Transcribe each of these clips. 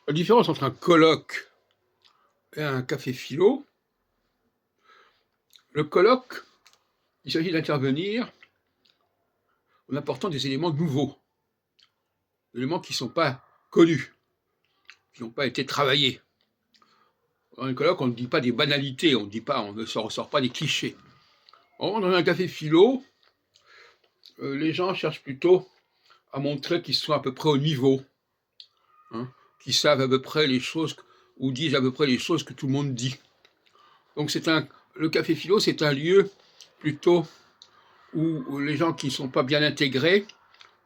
La différence entre un colloque et un café philo, le colloque, il s'agit d'intervenir en apportant des éléments nouveaux, des éléments qui ne sont pas connus, qui n'ont pas été travaillés. Dans un colloque, on ne dit pas des banalités, on ne ressort pas des clichés. Or, dans un café philo, les gens cherchent plutôt à montrer qu'ils sont à peu près au niveau, hein, qu'ils savent à peu près les choses, ou disent à peu près les choses que tout le monde dit. Donc le café philo, c'est un lieu plutôt où les gens qui ne sont pas bien intégrés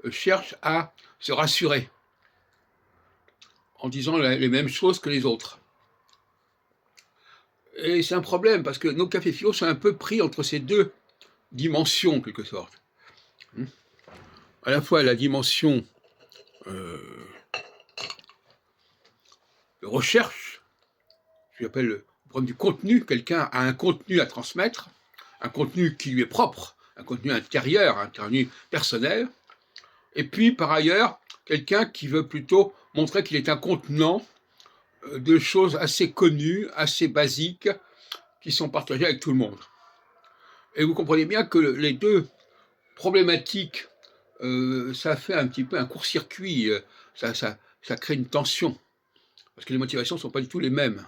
cherchent à se rassurer en disant les mêmes choses que les autres. Et c'est un problème parce que nos cafés philo sont un peu pris entre ces deux dimensions, en quelque sorte. À la fois la dimension de recherche, ce que j'appelle le problème du contenu. Quelqu'un a un contenu à transmettre, un contenu qui lui est propre, un contenu intérieur, un contenu personnel. Et puis, par ailleurs, quelqu'un qui veut plutôt montrer qu'il est un contenant de choses assez connues, assez basiques, qui sont partagées avec tout le monde. Et vous comprenez bien que les deux problématiques, ça fait un petit peu un court-circuit, ça crée une tension, parce que les motivations ne sont pas du tout les mêmes.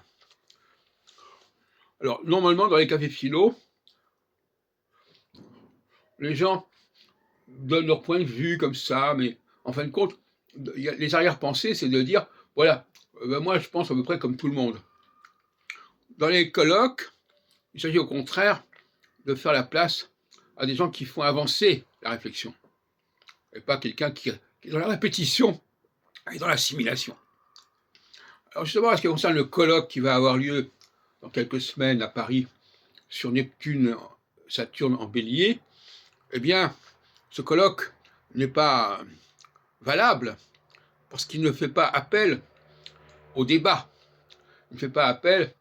Alors, normalement, dans les cafés philo, les gens donnent leur point de vue comme ça, mais en fin de compte, les arrière-pensées, c'est de dire, voilà, moi je pense à peu près comme tout le monde. Dans les colloques, il s'agit au contraire de faire la place à des gens qui font avancer la réflexion, et pas quelqu'un qui est dans la répétition et dans l'assimilation. Alors justement, en ce qui concerne le colloque qui va avoir lieu dans quelques semaines à Paris sur Neptune, Saturne en Bélier, eh bien, ce colloque n'est pas valable parce qu'il ne fait pas appel au débat. Il ne fait pas appel